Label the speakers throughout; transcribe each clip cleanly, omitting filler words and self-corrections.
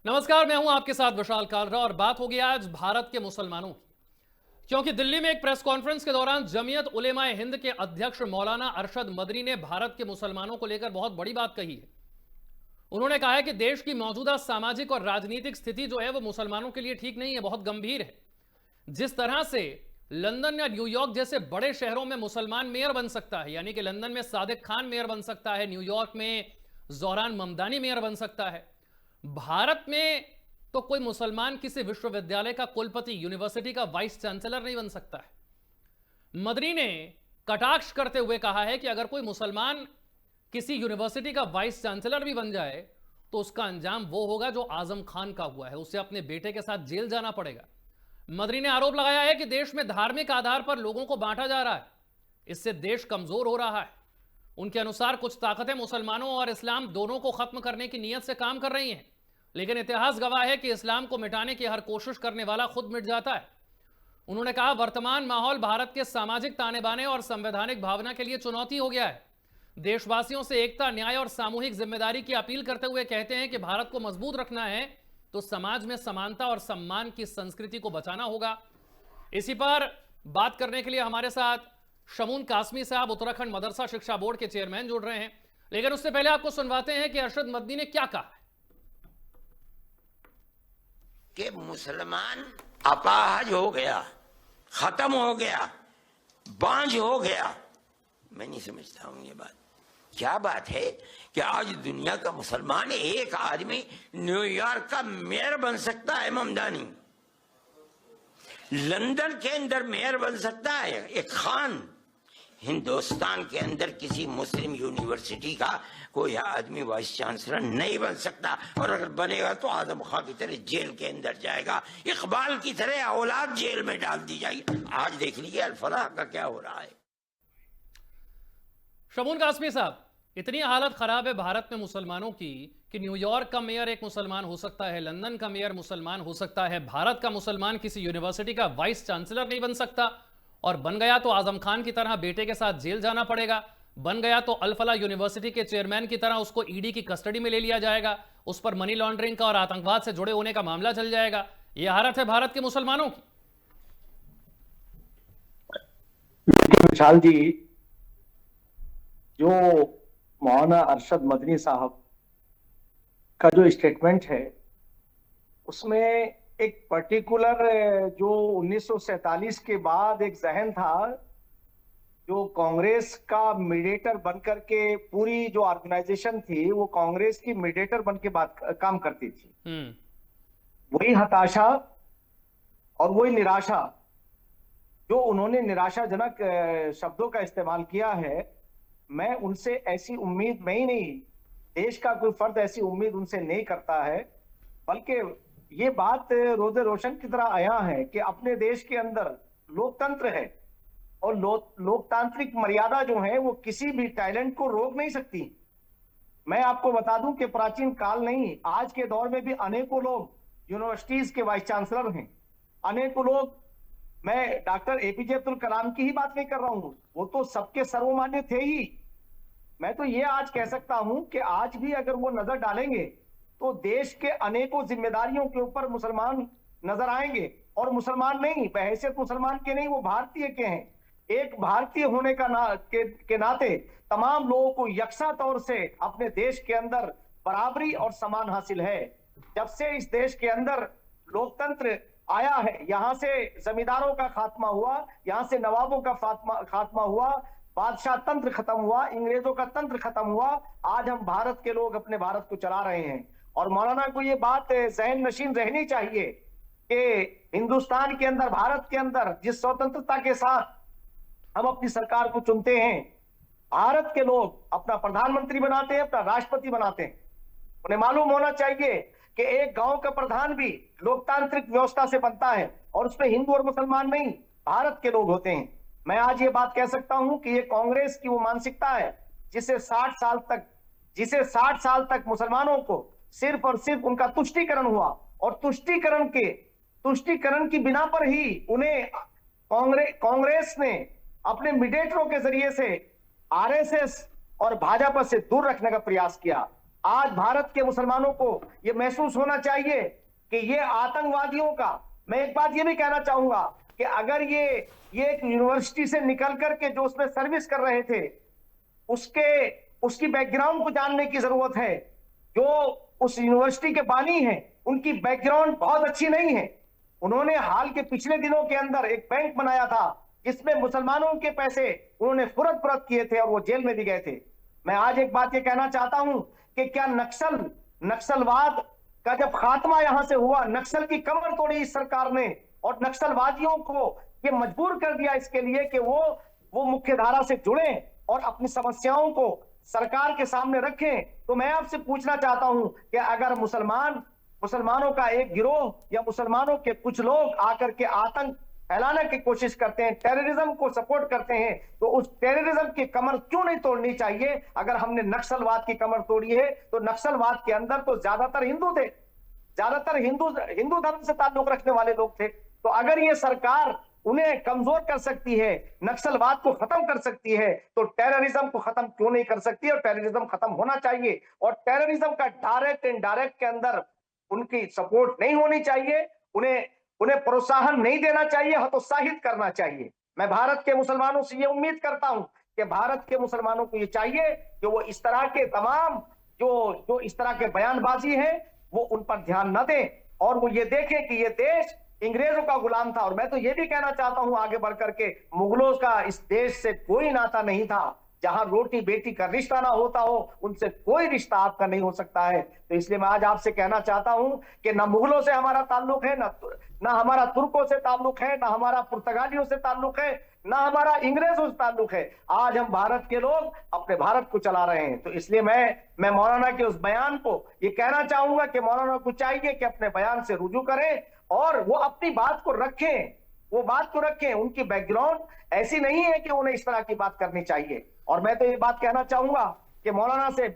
Speaker 1: नमस्कार, मैं हूं आपके साथ विशाल कालरा और बात होगी आज भारत के मुसलमानों की। क्योंकि दिल्ली में एक प्रेस कॉन्फ्रेंस के दौरान जमीयत उलेमाए हिंद के अध्यक्ष मौलाना अरशद मदनी ने भारत के मुसलमानों को लेकर बहुत बड़ी बात कही है। उन्होंने कहा है कि देश की मौजूदा सामाजिक और राजनीतिक स्थिति जो है वो मुसलमानों के लिए ठीक नहीं है, बहुत गंभीर है। जिस तरह से लंदन या न्यूयॉर्क जैसे बड़े शहरों में मुसलमान मेयर बन सकता है, यानी कि लंदन में सादिक खान मेयर बन सकता है, न्यूयॉर्क में जोहरान ममदानी मेयर बन सकता है, भारत में तो कोई मुसलमान किसी विश्वविद्यालय का कुलपति, यूनिवर्सिटी का वाइस चांसलर नहीं बन सकता है। मदनी ने कटाक्ष करते हुए कहा है कि अगर कोई मुसलमान किसी यूनिवर्सिटी का वाइस चांसलर भी बन जाए तो उसका अंजाम वो होगा जो आजम खान का हुआ है, उसे अपने बेटे के साथ जेल जाना पड़ेगा। मदनी ने आरोप लगाया है कि देश में धार्मिक आधार पर लोगों को बांटा जा रहा है, इससे देश कमजोर हो रहा है। उनके अनुसार कुछ ताकतें मुसलमानों और इस्लाम दोनों को खत्म करने की नीयत से काम कर रही हैं, लेकिन इतिहास गवाह है कि इस्लाम को मिटाने की हर कोशिश करने वाला खुद मिट जाता है। उन्होंने कहा, वर्तमान माहौल भारत के सामाजिक ताने बाने और संवैधानिक भावना के लिए चुनौती हो गया है। देशवासियों से एकता, न्याय और सामूहिक जिम्मेदारी की अपील करते हुए कहते हैं कि भारत को मजबूत रखना है तो समाज में समानता और सम्मान की संस्कृति को बचाना होगा। इसी पर बात करने के लिए हमारे साथ शमून कासमी साहब, उत्तराखंड मदरसा शिक्षा बोर्ड के चेयरमैन, जुड़ रहे हैं। लेकिन उससे पहले आपको सुनवाते हैं कि अरशद मदनी ने क्या कहा
Speaker 2: कि मुसलमान अपाहज हो गया, खत्म हो गया, बांझ हो गया। मैं नहीं समझता हूं ये बात। क्या बात है कि आज दुनिया का मुसलमान एक आदमी न्यूयॉर्क का मेयर बन सकता है, ममदानी लंदन के अंदर मेयर बन सकता है, एक खान हिंदुस्तान के अंदर किसी मुस्लिम यूनिवर्सिटी का कोई आदमी वाइस चांसलर नहीं बन सकता, और अगर बनेगा तो आजम खान की तरह जेल के अंदर जाएगा, इकबाल की तरह औलाद जेल में डाल दी जाएगी। आज देख लीजिए अल-फलाह का क्या हो रहा है।
Speaker 1: शमून कासमी साहब, इतनी हालत खराब है भारत में मुसलमानों की कि न्यूयॉर्क का मेयर एक मुसलमान हो सकता है, लंदन का मेयर मुसलमान हो सकता है, भारत का मुसलमान किसी यूनिवर्सिटी का वाइस चांसलर नहीं बन सकता, और बन गया तो आजम खान की तरह बेटे के साथ जेल जाना पड़ेगा, बन गया तो अल-फलाह यूनिवर्सिटी के चेयरमैन की तरह उसको ईडी की कस्टडी में ले लिया जाएगा, उस पर मनी लॉन्ड्रिंग का और आतंकवाद से जुड़े होने का मामला चल जाएगा। यह हालत है भारत के मुसलमानों की।
Speaker 3: विशाल जी, जो मौलाना अरशद मदनी साहब का जो स्टेटमेंट है उसमें एक पर्टिकुलर जो 1947 के बाद एक जहन था, जो कांग्रेस का मीडिएटर बनकर के पूरी जो ऑर्गेनाइजेशन थी वो कांग्रेस की मीडिएटर बन के बात काम करती थी। वही हताशा और वही निराशा, जो उन्होंने निराशाजनक शब्दों का इस्तेमाल किया है, मैं उनसे ऐसी उम्मीद में ही नहीं, देश का कोई फर्द ऐसी उम्मीद उनसे नहीं करता है। बल्कि ये बात रोज़े रोशन की तरह आया है कि अपने देश के अंदर लोकतंत्र है और लोकतांत्रिक मर्यादा जो है वो किसी भी टैलेंट को रोक नहीं सकती। मैं आपको बता दूं कि प्राचीन काल नहीं, आज के दौर में भी अनेकों लोग यूनिवर्सिटीज के वाइस चांसलर हैं, अनेकों लोग। मैं डॉक्टर एपीजे अब्दुल कलाम की ही बात नहीं कर रहा हूं, वो तो सबके सर्वमान्य थे ही। मैं तो ये आज कह सकता हूं कि आज भी अगर वो नजर डालेंगे तो देश के अनेकों जिम्मेदारियों के ऊपर मुसलमान नजर आएंगे, और मुसलमान नहीं, बहैसियत मुसलमान के नहीं, वो भारतीय के हैं। एक भारतीय होने के नाते तमाम लोगों को यकसा तौर से अपने देश के अंदर बराबरी और समान हासिल है। जब से इस देश के अंदर लोकतंत्र आया है, यहां से जमींदारों का खात्मा हुआ, यहां से नवाबों का खात्मा हुआ, बादशाह तंत्र खत्म हुआ, अंग्रेजों का तंत्र खत्म हुआ, आज हम भारत के लोग अपने भारत को चला रहे हैं। और मौलाना को ये बात जहन नशीन रहनी चाहिए कि हिंदुस्तान के अंदर, भारत के अंदर जिस स्वतंत्रता के साथ हम अपनी सरकार को चुनते हैं, भारत के लोग अपना प्रधानमंत्री बनाते हैं, अपना राष्ट्रपति बनाते हैं। उन्हें मालूम होना चाहिए कि एक गांव का प्रधान भी लोकतांत्रिक व्यवस्था से बनता है, और उसमें हिंदू और मुसलमान नहीं, भारत के लोग होते हैं। मैं आज ये बात कह सकता हूं कि ये कांग्रेस की वो मानसिकता है जिसे 60 साल तक मुसलमानों को सिर्फ और सिर्फ उनका तुष्टीकरण हुआ, और तुष्टीकरण की बिना पर ही उन्हें कांग्रेस ने अपने मीडिएटरों के जरिए से आरएसएस और भाजपा से दूर रखने का प्रयास किया। आज भारत के मुसलमानों को ये महसूस होना चाहिए कि ये आतंकवादियों का, मैं एक बात ये भी कहना चाहूंगा कि अगर ये एक यूनिवर्सिटी से निकल करके जो उसमें सर्विस कर रहे थे, उसकी बैकग्राउंड को जानने की जरूरत है। जो उस यूनिवर्सिटी के बानी हैं, उनकी बैकग्राउंड बहुत अच्छी नहीं है। उन्होंने हाल के पिछले दिनों के अंदर एक बैंक बनाया था जिसमें मुसलमानों के पैसे उन्होंने फुरत किए थे और वो जेल में भी गए थे। मैं आज एक बात ये कहना चाहता हूं कि क्या नक्सलवाद का जब खात्मा यहां से हुआ, नक्सल की कमर तोड़ी इस सरकार ने और नक्सलवादियों को ये मजबूर कर दिया इसके लिए कि वो मुख्य धारा से जुड़े और अपनी समस्याओं को सरकार के सामने रखें। तो मैं आपसे पूछना चाहता हूं कि अगर मुसलमानों का एक गिरोह या मुसलमानों के कुछ लोग आकर के आतंक फैलाने की कोशिश करते हैं, टेररिज्म को सपोर्ट करते हैं, तो उस टेररिज्म की कमर क्यों नहीं तोड़नी चाहिए? अगर हमने नक्सलवाद की कमर तोड़ी है तो नक्सलवाद के अंदर तो ज्यादातर हिंदू थे, ज्यादातर हिंदू धर्म से ताल्लुक रखने वाले लोग थे। तो अगर ये सरकार उन्हें कमजोर कर सकती है, नक्सलवाद को खत्म कर सकती है, तो टेररिज्म को खत्म क्यों नहीं कर सकती? और टेररिज्म खत्म होना चाहिए और टेररिज्म का डायरेक्ट इनडायरेक्ट के अंदर उनकी सपोर्ट नहीं होनी चाहिए, उन्हें प्रोत्साहन नहीं देना चाहिए, हतोत्साहित करना चाहिए। मैं भारत के मुसलमानों से ये उम्मीद करता हूं कि भारत के मुसलमानों को ये चाहिए कि वो इस तरह के तमाम जो इस तरह के बयानबाजी है वो उन पर ध्यान न दें और वो ये देखें कि ये देश अंग्रेजों का गुलाम था। और मैं तो ये भी कहना चाहता हूं आगे बढ़कर के, मुगलों का इस देश से कोई नाता नहीं था। जहां रोटी बेटी का रिश्ता ना होता हो, उनसे कोई रिश्ता आपका नहीं हो सकता है। तो इसलिए मैं आज आपसे कहना चाहता हूं कि ना मुगलों से हमारा ताल्लुक है, ना हमारा तुर्कों से ताल्लुक है, ना हमारा पुर्तगालियों से ताल्लुक है, ना हमारा अंग्रेजों से ताल्लुक है। आज हम भारत के लोग अपने भारत को चला रहे हैं। तो इसलिए मैं मौलाना के उस बयान को ये कहना चाहूंगा कि मौलाना को चाहिए कि अपने बयान से रुजू करें और वो अपनी बात को रखें, उनकी बैकग्राउंड ऐसी नहीं है कि उन्हें इस तरह की बात करनी चाहिए। और मैं तो ये बात कहना चाहूंगा कि मौलाना से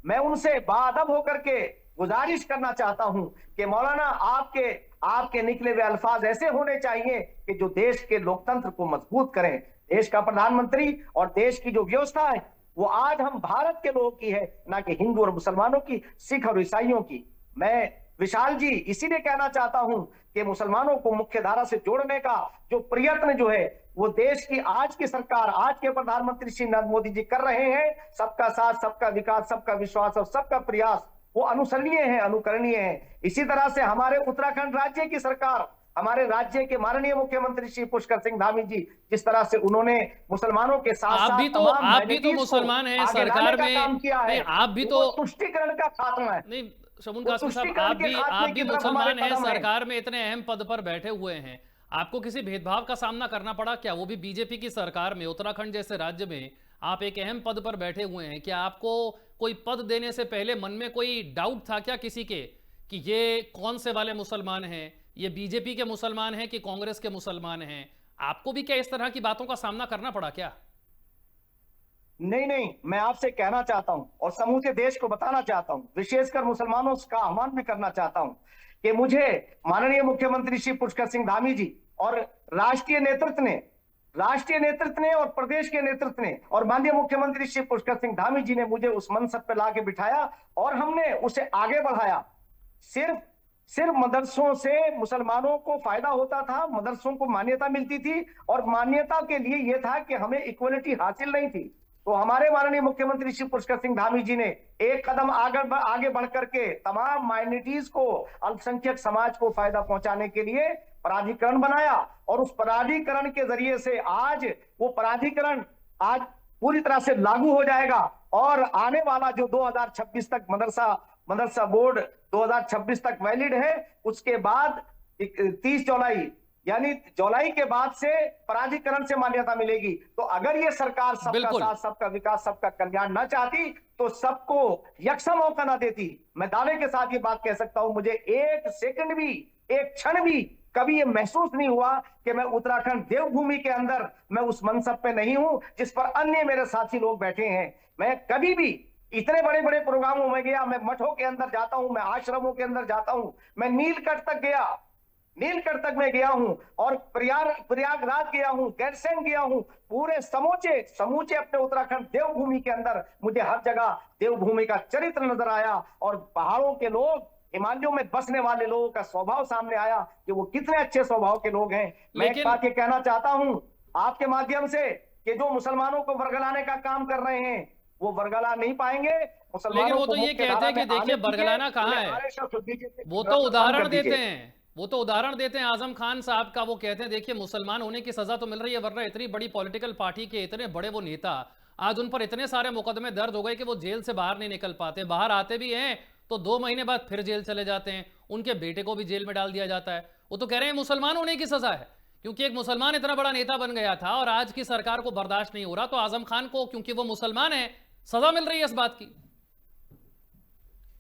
Speaker 3: मैं उनसे बाअदब होकर के गुजारिश करना चाहता हूं कि मौलाना आपके निकले हुए अल्फाज ऐसे होने चाहिए कि जो देश के लोकतंत्र को मजबूत करें। देश का प्रधानमंत्री और देश की जो व्यवस्था है वो आज हम भारत के लोगों की है, ना कि हिंदू और मुसलमानों की, सिख और ईसाइयों की। मैं विशाल जी इसीलिए कहना चाहता हूं कि मुसलमानों को मुख्य धारा से जोड़ने का जो प्रयत्न जो है वो देश की आज की सरकार, आज के प्रधानमंत्री श्री नरेंद्र मोदी जी कर रहे हैं। सबका साथ, सबका विकास, सबका विश्वास और सबका प्रयास वो अनुसरणीय है, अनुकरणीय है। इसी तरह से हमारे उत्तराखंड राज्य की सरकार, हमारे राज्य के माननीय मुख्यमंत्री श्री पुष्कर सिंह धामी जी, जिस तरह से उन्होंने मुसलमानों के साथ
Speaker 1: आप भी तो मुसलमान हैं सरकार में,
Speaker 3: काम किया है,
Speaker 1: आप भी तो
Speaker 3: तुष्टीकरण का खात्मा है।
Speaker 1: नहीं शगुन कासमी साहब, आप भी मुसलमान हैं, सरकार में इतने अहम पद पर बैठे हुए हैं, आपको किसी भेदभाव का सामना करना पड़ा क्या? वो भी बीजेपी की सरकार में, उत्तराखंड जैसे राज्य में आप एक अहम पद पर बैठे हुए हैं। क्या आपको कोई पद देने से पहले मन में कोई डाउट था क्या किसी के कि ये कौन से वाले मुसलमान हैं, ये बीजेपी के मुसलमान हैं कि कांग्रेस के मुसलमान हैं? आपको भी क्या इस तरह की बातों का सामना करना पड़ा क्या?
Speaker 3: नहीं, मैं आपसे कहना चाहता हूं और समूचे देश को बताना चाहता हूं, विशेषकर मुसलमानों का आह्वान भी करना चाहता हूं कि मुझे माननीय मुख्यमंत्री श्री पुष्कर सिंह धामी जी और राष्ट्रीय नेतृत्व ने और प्रदेश के नेतृत्व ने और माननीय मुख्यमंत्री श्री पुष्कर सिंह धामी जी ने मुझे उस मनसब पे लाके बिठाया और हमने उसे आगे बढ़ाया। सिर्फ मदरसों से मुसलमानों को फायदा होता था, मदरसों को मान्यता मिलती थी और मान्यता के लिए यह था कि हमें इक्वलिटी हासिल नहीं थी। तो हमारे माननीय मुख्यमंत्री श्री पुष्कर सिंह धामी जी ने एक कदम आगे बढ़ करके तमाम माइनॉरिटीज को, अल्पसंख्यक समाज को फायदा पहुंचाने के लिए प्राधिकरण बनाया और उस प्राधिकरण के जरिए से आज वो प्राधिकरण आज पूरी तरह से लागू हो जाएगा और आने वाला जो 2026 तक मदरसा बोर्ड 2026 तक वैलिड है, उसके बाद 30 जुलाई यानी जुलाई के बाद से प्राधिकरण से मान्यता मिलेगी। तो अगर ये सरकार सबका साथ, सबका विकास, सबका कल्याण न चाहती तो सबको यकसा मौका ना देती। मैं दावे के साथ ये बात कह सकता हूं, मुझे एक सेकंड भी, एक क्षण भी कभी ये महसूस नहीं हुआ कि मैं उत्तराखंड देवभूमि के अंदर मैं उस मनसब पे नहीं हूं जिस पर अन्य मेरे साथी लोग बैठे हैं। मैं कभी भी इतने बड़े बड़े प्रोग्रामों में गया, मैं मठों के अंदर जाता हूं, मैं आश्रमों के अंदर जाता हूं, मैं नीलकंठ तक गया, नीलकंठ में गया हूं और प्रयागराज गया हूं, गैरसैंण गया हूं, पूरे समूचे अपने उत्तराखंड देवभूमि के अंदर मुझे हर जगह देवभूमि का चरित्र नजर आया। और पहाड़ों के लोग, हिमालयों में बसने वाले लोगों का स्वभाव सामने आया कि वो कितने अच्छे स्वभाव के लोग हैं। मैं एक बात ये कहना चाहता हूं आपके माध्यम से कि जो मुसलमानों को वर्गलाने का काम कर रहे हैं वो वर्गला नहीं पाएंगे।
Speaker 1: लेकिन वो तो ये कहते हैं कि देखिए बरगलाना कहाँ है, वो तो उदाहरण देते हैं, वो तो उदाहरण देते हैं आजम खान साहब का। वो कहते हैं देखिए मुसलमान होने की सजा तो मिल रही है, वरना इतनी बड़ी पॉलिटिकल पार्टी के इतने बड़े वो नेता, आज उन पर इतने सारे मुकदमे दर्ज हो गए कि वो जेल से बाहर नहीं निकल पाते, बाहर आते भी हैं तो 2 महीने बाद फिर जेल चले जाते हैं, उनके बेटे को भी जेल में डाल दिया जाता है। वो तो कह रहे हैं मुसलमान होने की सजा है, क्योंकि एक मुसलमान इतना बड़ा नेता बन गया था और आज की सरकार को बर्दाश्त नहीं हो रहा, तो आजम खान को क्योंकि वो मुसलमान है सजा मिल रही है इस बात की।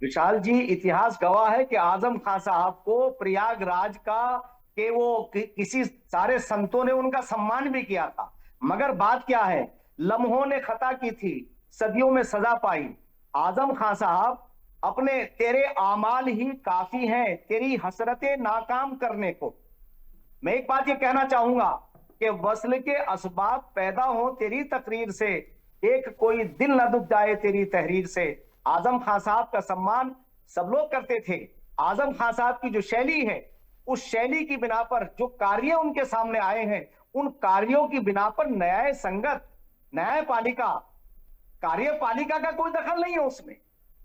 Speaker 3: विशाल जी, इतिहास गवाह है कि आजम खान साहब को प्रयागराज का कि वो किसी सारे संतों ने उनका सम्मान भी किया था, मगर बात क्या है, लम्हों ने खता की थी, सदियों में सजा पाई। आजम खान साहब, अपने तेरे आमाल ही काफी हैं तेरी हसरतें नाकाम करने को। मैं एक बात ये कहना चाहूंगा कि वस्ल के असबाब पैदा हो तेरी तकरीर से, एक कोई दिल न दुख जाए तेरी तहरीर से। आजम खान साहब का सम्मान सब लोग करते थे। आजम खान साहब की जो शैली है, उस शैली की बिना पर जो कार्य उनके सामने आए हैं, उन कार्यों की बिना पर न्याय संगत, न्यायपालिका, कार्यपालिका का कोई दखल नहीं है उसमें।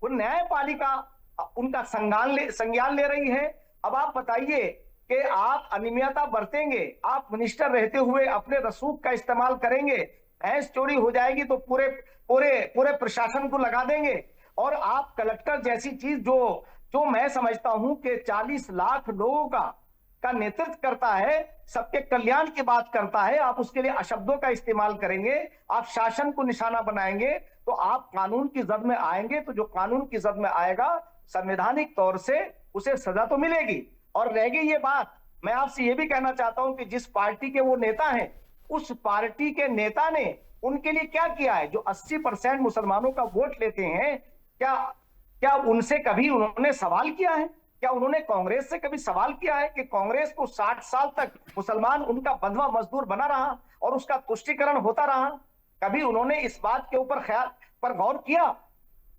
Speaker 3: वो न्यायपालिका उनका संज्ञान ले रही है। अब आप बताइए कि आप अनियमितता बरतेंगे, आप मिनिस्टर रहते हुए अपने रसूख का इस्तेमाल करेंगे, भैंस चोरी हो जाएगी तो पूरे पूरे पूरे प्रशासन को लगा देंगे, और आप कलेक्टर जैसी चीज जो मैं समझता हूं कि 40 लाख लोगों का नेतृत्व करता है, सबके कल्याण की बात करता है, आप उसके लिए अशब्दों का इस्तेमाल करेंगे, आप शासन को निशाना बनाएंगे, तो आप कानून की जद में आएंगे। तो जो कानून की जद में आएगा संवैधानिक तौर से उसे सजा तो मिलेगी। और रह गई ये बात, मैं आपसे ये भी कहना चाहता हूं कि जिस पार्टी के वो नेता हैं, उस पार्टी के नेता ने उनके लिए क्या किया है। जो 80% मुसलमानों का वोट लेते हैं, क्या उनसे कभी उन्होंने सवाल किया है? क्या उन्होंने कांग्रेस से कभी सवाल किया है कि कांग्रेस को 60 साल तक मुसलमान उनका बंधुआ मजदूर बना रहा और उसका तुष्टीकरण होता रहा? कभी उन्होंने इस बात के ऊपर ख्याल पर गौर किया?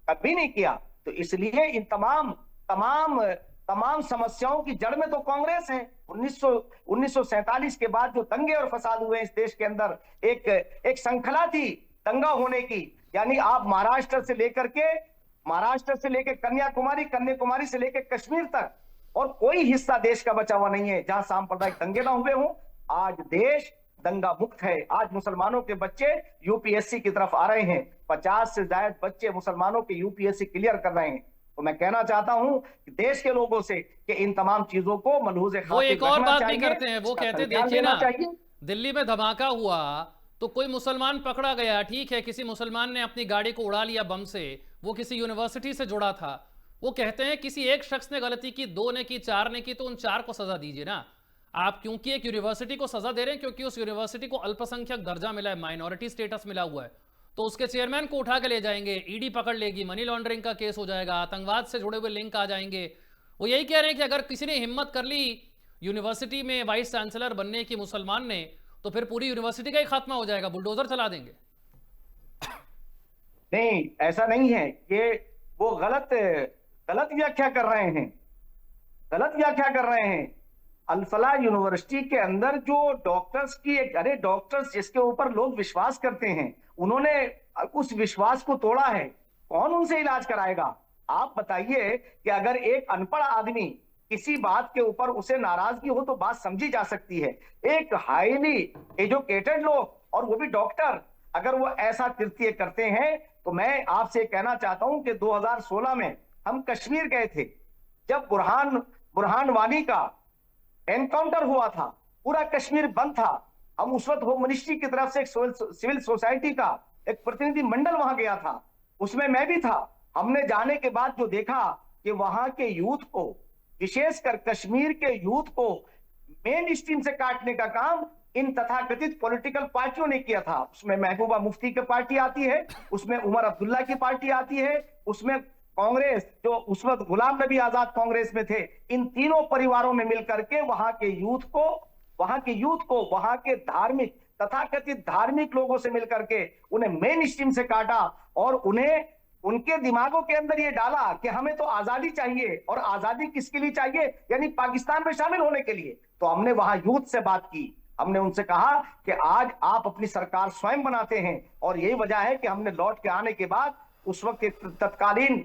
Speaker 3: कभी नहीं किया। तो इसलिए इन तमाम समस्याओं की जड़ में तो कांग्रेस है। 1947 के बाद जो दंगे और फसाद हुए इस देश के अंदर, एक श्रृंखला थी दंगा होने की। यानी आप महाराष्ट्र से लेकर कन्याकुमारी से लेकर कश्मीर तक, और कोई हिस्सा देश का बचा हुआ नहीं है जहां सांप्रदायिक दंगे ना हुए हों। आज देश दंगा मुक्त है। आज मुसलमानों के बच्चे यूपीएससी की तरफ आ रहे हैं। 50 से ज्यादा बच्चे मुसलमानों के यूपीएससी क्लियर कर रहे हैं। तो मैं कहना चाहता हूं कि देश के लोगों से कि इन तमाम चीजों को मलहूज़
Speaker 1: वो एक और बात भी करते हैं, वो कहते देखिए ना, दिल्ली में धमाका हुआ तो कोई मुसलमान पकड़ा गया, ठीक है, किसी मुसलमान ने अपनी गाड़ी को उड़ा लिया बम से, वो किसी यूनिवर्सिटी से जुड़ा था। वो कहते हैं किसी एक शख्स ने गलती की, 2 ने की, 4 ने की, तो उन 4 को सजा दीजिए ना आप, क्योंकि एक यूनिवर्सिटी को सजा दे रहे हैं क्योंकि उस यूनिवर्सिटी को अल्पसंख्यक दर्जा मिला है, माइनॉरिटी स्टेटस मिला हुआ है, तो उसके चेयरमैन को उठा के ले जाएंगे, ईडी पकड़ लेगी, मनी लॉन्ड्रिंग का केस हो जाएगा, आतंकवाद से जुड़े हुए लिंक आ जाएंगे। वो यही कह रहे हैं कि अगर किसी ने हिम्मत कर ली यूनिवर्सिटी में वाइस चांसलर बनने की मुसलमान ने, तो फिर पूरी यूनिवर्सिटी का ही खात्मा हो जाएगा, बुलडोजर चला देंगे।
Speaker 3: नहीं, ऐसा नहीं है। ये वो गलत व्याख्या कर रहे हैं, गलत व्याख्या कर रहे हैं। अल-फलाह यूनिवर्सिटी के अंदर जो डॉक्टर्स जिसके ऊपर लोग विश्वास करते हैं, उन्होंने उस विश्वास को तोड़ा है। कौन उनसे इलाज कराएगा? आप बताइए कि अगर एक अनपढ़ आदमी किसी बात के ऊपर उसे नाराजगी हो तो बात समझी जा सकती है। एक हाईली एजुकेटेड लोग, और वो भी डॉक्टर, अगर वो ऐसा कृत्य करते हैं, तो मैं आपसे कहना चाहता हूं कि 2016 में हम कश्मीर गए थे, जब बुरहान वानी का एनकाउंटर हुआ था, पूरा कश्मीर बंद था। हम उस वक्त होम मिनिस्ट्री की तरफ से एक सिविल सोसाइटी का एक प्रतिनिधि मंडल वहां गया था, उसमें मैं भी था। हमने जाने के बाद जो देखा कि वहां के यूथ को, विशेषकर कश्मीर के यूथ को मेन स्ट्रीम से काटने का काम इन तथाकथित पॉलिटिकल पार्टियों ने किया था। उसमें महबूबा मुफ्ती की पार्टी आती है, उसमें उमर अब्दुल्ला की पार्टी आती है, उसमें कांग्रेस, जो उस वक्त गुलाम नबी आजाद कांग्रेस में थे, इन तीनों परिवारों ने मिलकर के वहां के यूथ को, वहां के धार्मिक, तथाकथित धार्मिक लोगों से मिलकर के उन्हें मेन स्ट्रीम से काटा और उन्हें उनके दिमागों के अंदर ये डाला कि हमें तो आजादी चाहिए, और आजादी किसके लिए चाहिए, यानी पाकिस्तान में शामिल होने के लिए। तो हमने वहां यूथ से बात की, हमने उनसे कहा कि आज आप अपनी सरकार स्वयं बनाते हैं, और यही वजह है कि हमने लौट के आने के बाद उस वक्त के तत्कालीन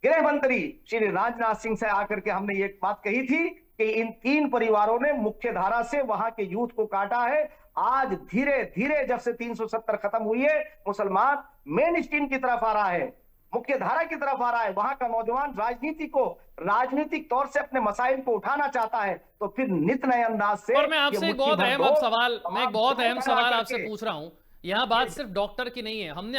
Speaker 3: गृह मंत्री श्री राजनाथ सिंह से आकर के हमने ये बात कही थी कि इन तीन परिवारों ने मुख्य धारा से वहां के यूथ को काटा है। आज धीरे धीरे जब से 370 खत्म हुई है, मुसलमान मेन स्ट्रीम की तरफ आ रहा है, मुख्य धारा की तरफ आ रहा है। वहां का नौजवान राजनीतिक तौर से अपने मसाइल को उठाना चाहता है, तो फिर नित नए अंदाज से।
Speaker 1: और मैं आपसे एक बहुत अहम सवाल आपसे पूछ रहा हूं। यहाँ बात सिर्फ डॉक्टर की नहीं है। हमने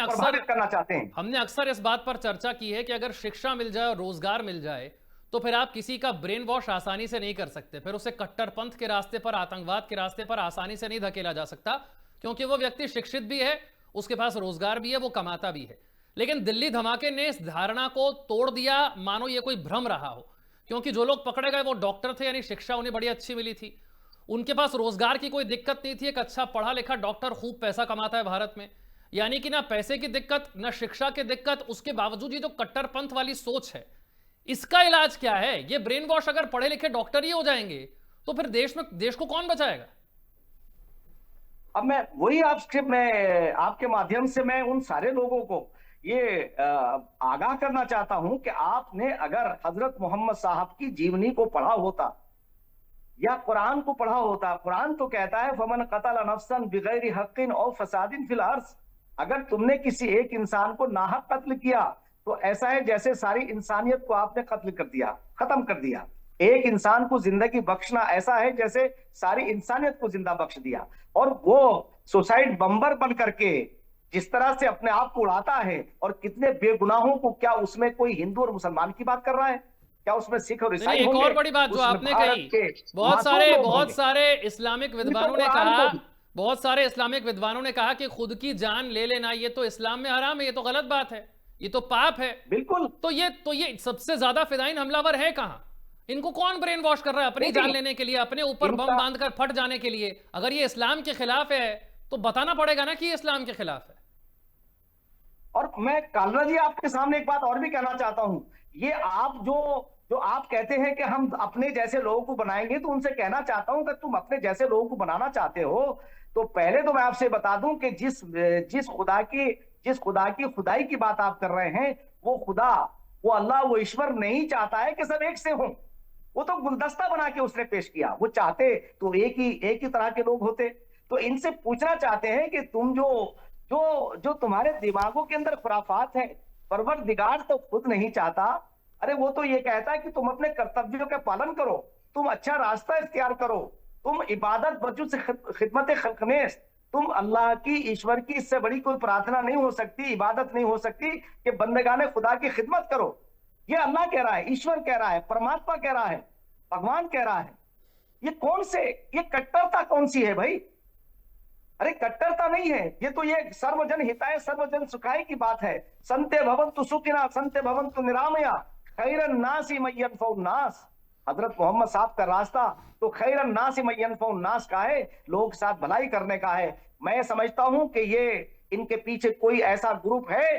Speaker 1: अक्सर इस बात पर चर्चा की है कि अगर शिक्षा मिल जाए और रोजगार मिल जाए तो फिर आप किसी का ब्रेन वॉश आसानी से नहीं कर सकते, फिर उसे कट्टरपंथ के रास्ते पर, आतंकवाद के रास्ते पर आसानी से नहीं धकेला जा सकता, क्योंकि वो व्यक्ति शिक्षित भी है, उसके पास रोजगार भी है, वो कमाता भी है। लेकिन दिल्ली धमाके ने इस धारणा को तोड़ दिया, मानो ये कोई भ्रम रहा हो, क्योंकि जो लोग पकड़े गए वो डॉक्टर थे, यानी शिक्षा उन्हें बड़ी अच्छी मिली थी, उनके पास रोजगार की कोई दिक्कत नहीं थी। एक अच्छा पढ़ा लिखा डॉक्टर खूब पैसा कमाता है भारत में, यानी कि ना पैसे की दिक्कत ना शिक्षा की दिक्कत, उसके बावजूद ये जो कट्टरपंथ वाली सोच है, इसका इलाज क्या है? ये ब्रेन वॉश अगर पढ़े लिखे डॉक्टर ही हो जाएंगे तो फिर देश को कौन बचाएगा?
Speaker 3: अब मैं आपके माध्यम से मैं उन सारे लोगों को ये आगाह करना चाहता हूं कि आपने अगर हजरत मोहम्मद साहब की जीवनी को पढ़ा होता या कुरान को पढ़ा होता, कुरान तो कहता है फमन कतल नफ्सन बिगैर हक्किन औ फसादिन फिल अर्ज़, अगर तुमने किसी एक इंसान को नाहक कत्ल किया तो ऐसा है जैसे सारी इंसानियत को आपने कत्ल कर दिया, खत्म कर दिया। एक इंसान को जिंदगी बख्शना ऐसा है जैसे सारी इंसानियत को जिंदा बख्श दिया। और वो सुसाइड बम्बर बन करके जिस तरह से अपने आप को उड़ाता है, और कितने बेगुनाहों को, क्या उसमें कोई हिंदू और मुसलमान की बात कर रहा है? क्या उसमें सिख और ईसाई होंगे?
Speaker 1: एक और बड़ी बात जो आपने कही, बहुत सारे इस्लामिक विद्वानों ने कहा कि खुद की जान ले लेना ये तो इस्लाम में हराम है, ये तो गलत बात है, ये तो पाप है।
Speaker 3: बिल्कुल।
Speaker 1: तो ये सबसे ज्यादा फिदायीन हमलावर है कहां? इनको कौन ब्रेन वॉश कर रहा है अपनी जान लेने के लिए, अपने ऊपर बम बांधकर फट जाने के लिए? अगर ये इस्लाम के खिलाफ है तो बताना पड़ेगा ना कि ये इस्लाम के खिलाफ है।
Speaker 3: और मैं कालरा जी आपके सामने एक बात और भी कहना चाहता हूं, ये आप जो आप कहते हैं कि हम अपने जैसे लोगों को बनाएंगे, तो उनसे कहना चाहता हूं कि तुम अपने जैसे लोगों को बनाना चाहते हो तो पहले तो मैं आपसे बता दूं कि जिस खुदा की खुदाई की बात आप कर रहे हैं, वो खुदा, वो अल्लाह, वो ईश्वर नहीं चाहता है कि सब एक से हों। वो तो गुलदस्ता बना के उसने पेश किया। वो चाहते तो एक ही तरह के लोग होते। तो इनसे पूछना चाहते हैं कि तुम जो तुम्हारे दिमागों के अंदर खुराफात है, परवरदिगार तो खुद नहीं चाहता। अरे वो तो ये कहता है कि तुम अपने कर्तव्यों का पालन करो, तुम अच्छा रास्ता इख्तियार करो, तुम इबादत बजू से खिदमत खल्कनेस, तुम अल्लाह की, ईश्वर की इससे बड़ी कोई प्रार्थना नहीं हो सकती, इबादत नहीं हो सकती कि बंदगाने खुदा की खिदमत करो। ये अल्लाह कह रहा है, ईश्वर कह रहा है, परमात्मा कह रहा है, भगवान कह रहा है। ये कट्टरता कौन सी है भाई? अरे कट्टरता नहीं है ये तो, ये सर्वजन हिताय सर्वजन सुखाय की बात है। संते भवन्तु सुखिना संते भवन्तु निरामया खैरन नासी मय्यनफउ नास। हजरत मोहम्मद साहब का रास्ता तो खैरन नासी मय्यनफउ नास का है, लोग साथ भलाई करने का है। मैं समझता हूं कि ये इनके पीछे कोई ऐसा ग्रुप है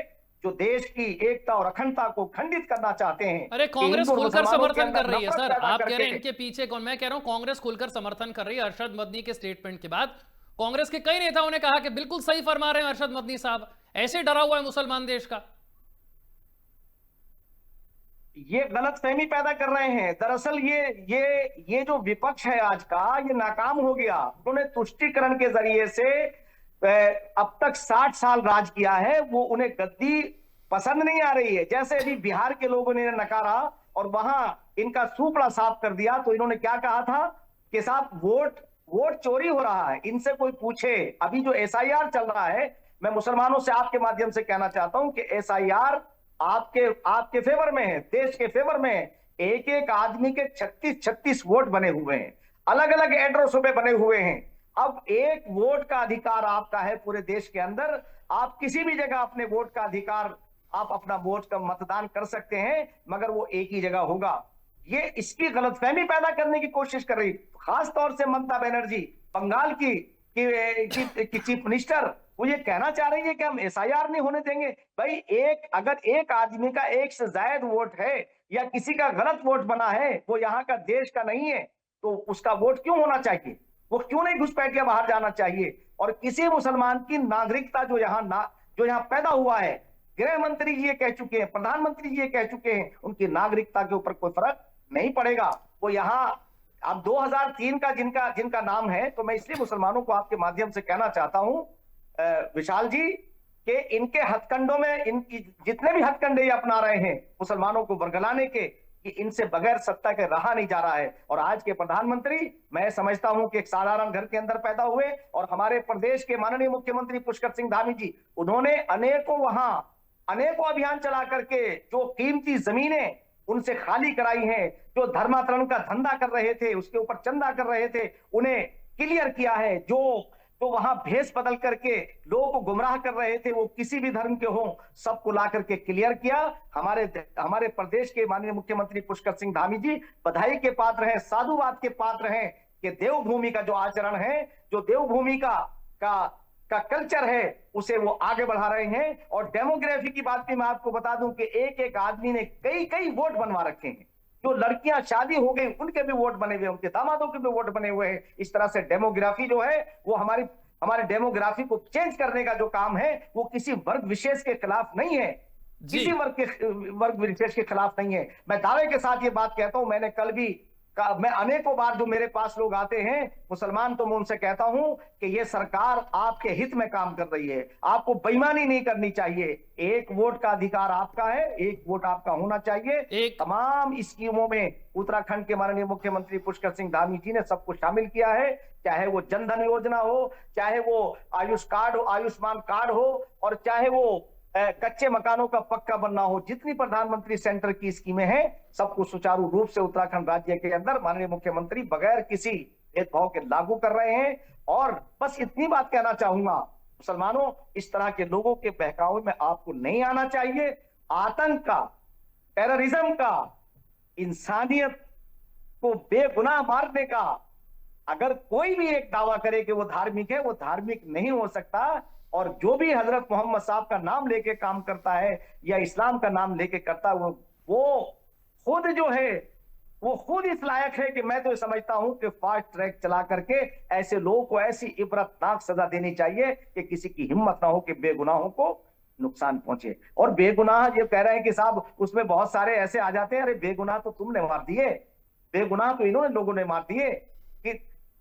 Speaker 3: जो देश की एकता और अखंडता को खंडित करना चाहते हैं।
Speaker 1: अरे कांग्रेस खुलकर समर्थन कर रही है सर, आप कह रहे हैं इनके पीछे कौन? मैं कह रहा हूं कांग्रेस खुलकर समर्थन कर रही है। अरशद मदनी के स्टेटमेंट के बाद कांग्रेस के कई नेताओं ने कहा कि बिल्कुल सही फरमा रहे हैं अरशद मदनी साहब, ऐसे डरा हुआ है मुसलमान देश का।
Speaker 3: ये गलतफहमी पैदा कर रहे हैं। दरअसल ये जो विपक्ष है आज का, ये नाकाम हो गया। उन्होंने तुष्टीकरण के जरिए से अब तक 60 साल राज किया है, वो उन्हें गद्दी पसंद नहीं आ रही है। जैसे अभी बिहार के लोगों ने नकारा और वहां इनका सूपड़ा साफ कर दिया, तो इन्होंने क्या कहा था कि साहब वोट चोरी हो रहा है, इनसे कोई पूछे। अभी जो SIR चल रहा है, मैं मुसलमानों से आपके माध्यम से कहना चाहता हूं कि SIR आपके फेवर में है, देश के फेवर में है। एक आदमी के 36 वोट बने हुए हैं, अलग अलग एड्रेसों पे बने हुए हैं। अब एक वोट का अधिकार आपका है पूरे देश के अंदर, आप किसी भी जगह अपने वोट का अधिकार आप अपना वोट का मतदान कर सकते हैं, मगर वो एक ही जगह होगा। ये इसकी गलतफहमी पैदा करने की कोशिश कर रही, खास तौर से ममता बनर्जी, बंगाल की चीफ मिनिस्टर, वो ये कहना चाह रही है कि हम एसआईआर नहीं होने देंगे। भाई अगर एक आदमी का एक से ज्यादा वोट है या किसी का गलत वोट बना है, वो यहाँ का देश का नहीं है, तो उसका वोट क्यों होना चाहिए? वो क्यों नहीं घुसपैठिया बाहर जाना चाहिए? और किसी मुसलमान की नागरिकता जो यहाँ पैदा हुआ है, गृह मंत्री जी ये कह चुके हैं, प्रधानमंत्री जी ये कह चुके हैं, उनकी नागरिकता के ऊपर कोई फर्क नहीं पड़ेगा। वो यहाँ अब 2003 का जिनका नाम है, तो मैं इसलिए मुसलमानों को आपके माध्यम से कहना चाहता हूं विशाल जी, कि इनके हथकंडों में, इनकी जितने भी हथकंडे ये अपना रहे हैं मुसलमानों को बरगलाने के, कि इनसे बगैर सत्ता के रहा नहीं जा रहा है। और आज के प्रधानमंत्री, मैं समझता हूं कि एक साधारण घर के अंदर पैदा हुए, और हमारे प्रदेश के माननीय मुख्यमंत्री पुष्कर सिंह धामी जी, उन्होंने अनेकों अभियान चला करके जो कीमती जमीनें उनसे खाली कराई हैं, जो धर्मांतरण का धंधा कर रहे थे, उसके ऊपर चंदा कर रहे थे, उन्हें क्लियर किया है। जो तो वहां भेष बदल करके लोगों को गुमराह कर रहे थे, वो किसी भी धर्म के हों, सबको ला करके क्लियर किया। हमारे प्रदेश के माननीय मुख्यमंत्री पुष्कर सिंह धामी जी बधाई के पात्र हैं, साधुवाद के पात्र हैं, कि देवभूमि का जो आचरण है, जो देवभूमि का कल्चर है, उसे वो आगे बढ़ा रहे हैं। और डेमोग्राफी की बात भी मैं आपको बता दूं कि एक आदमी ने कई वोट बनवा रखे हैं। जो लड़कियां शादी हो गई, उनके भी वोट बने हुए, उनके दामादों के भी वोट बने हुए हैं। इस तरह से डेमोग्राफी जो है, वो हमारे डेमोग्राफी को चेंज करने का जो काम है, वो किसी वर्ग विशेष के खिलाफ नहीं है, किसी वर्ग विशेष के खिलाफ नहीं है। मैं दावे के साथ ये बात कहता हूं, मैंने कल भी मैं अनेकों बार, जो मेरे पास लोग आते हैं मुसलमान, तो मैं उनसे कहता हूं कि ये सरकार आपके हित में काम कर रही है, आपको बेईमानी नहीं करनी चाहिए। एक वोट का अधिकार आपका है, एक वोट आपका होना चाहिए। तमाम स्कीमों में उत्तराखंड के माननीय मुख्यमंत्री पुष्कर सिंह धामी जी ने सबको शामिल किया है, चाहे वो जनधन योजना हो, चाहे वो आयुष्मान कार्ड हो, और चाहे वो कच्चे मकानों का पक्का बनना हो। जितनी प्रधानमंत्री सेंटर की स्कीमें हैं, सबको सुचारू रूप से उत्तराखंड राज्य के अंदर माननीय मुख्यमंत्री बगैर किसी भेदभाव के लागू कर रहे हैं। और बस इतनी बात कहना चाहूंगा, मुसलमानों, इस तरह के लोगों के बहकावे में आपको नहीं आना चाहिए। आतंक का, टेररिज्म का, इंसानियत को बेगुनाह मारने का अगर कोई भी एक दावा करे कि वो धार्मिक है, वो धार्मिक नहीं हो सकता। और जो भी हजरत मोहम्मद साहब का नाम लेके काम करता है या इस्लाम का नाम लेके करता है, वो खुद जो है, वो खुद इस लायक है कि मैं तो समझता हूं कि फास्ट ट्रैक चला करके ऐसे लोगों को ऐसी इबरतनाक सजा देनी चाहिए कि किसी की हिम्मत ना हो कि बेगुनाहों को नुकसान पहुंचे। और बेगुनाह ये कह रहे हैं कि साहब, उसमें बहुत सारे ऐसे आ जाते हैं, अरे बेगुनाह तो तुमने मार दिए, बेगुनाह तो इन्होंने लोगों ने मार दिए।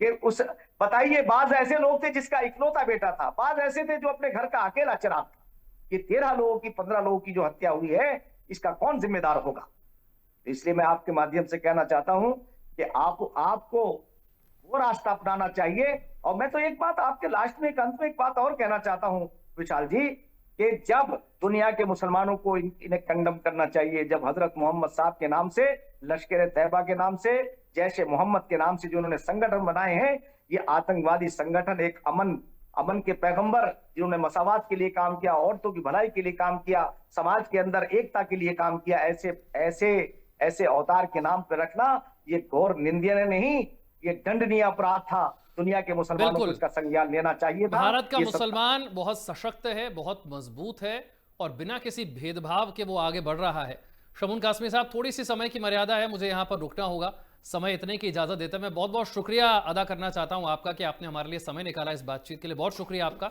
Speaker 3: कि उस बताइए, बाज ऐसे लोग थे जिसका इकलौता बेटा था, बाज ऐसे थे जो अपने घर का अकेला चिराग था। ये 13 लोगों की, 15 लोगों की जो हत्या हुई है, इसका कौन जिम्मेदार होगा? इसलिए मैं आपके माध्यम से कहना चाहता हूं कि आपको वो रास्ता अपनाना चाहिए। और मैं तो एक बात आपके लास्ट में, एक अंत में एक बात और कहना चाहता हूं विशाल जी, कि जब दुनिया के मुसलमानों को इन्हें कंडम करना चाहिए, जब हजरत मोहम्मद साहब के नाम से, लश्कर तैयबा के नाम से, जैसे मोहम्मद के नाम से जो उन्होंने संगठन बनाए हैं, ये आतंकवादी संगठन, एक अमन के पैगंबर जिन्होंने मसावात के लिए काम किया, औरतों की भलाई के लिए काम किया, समाज के अंदर एकता के लिए काम किया, ऐसे अवतार के नाम पर रखना ये घोर निंदनीय नहीं, ये दंडनीय अपराध था। दुनिया के मुसलमानों को इसका संज्ञान लेना चाहिए था।
Speaker 1: भारत का मुसलमान बहुत सशक्त है, बहुत मजबूत है, और बिना किसी भेदभाव के वो आगे बढ़ रहा है। शमून कासमी साहब, थोड़ी सी समय की मर्यादा है, मुझे यहाँ पर रुकना होगा, समय इतने की इजाजत देता है। मैं बहुत बहुत शुक्रिया अदा करना चाहता हूं आपका कि आपने हमारे लिए समय निकाला इस बातचीत के लिए। बहुत शुक्रिया आपका।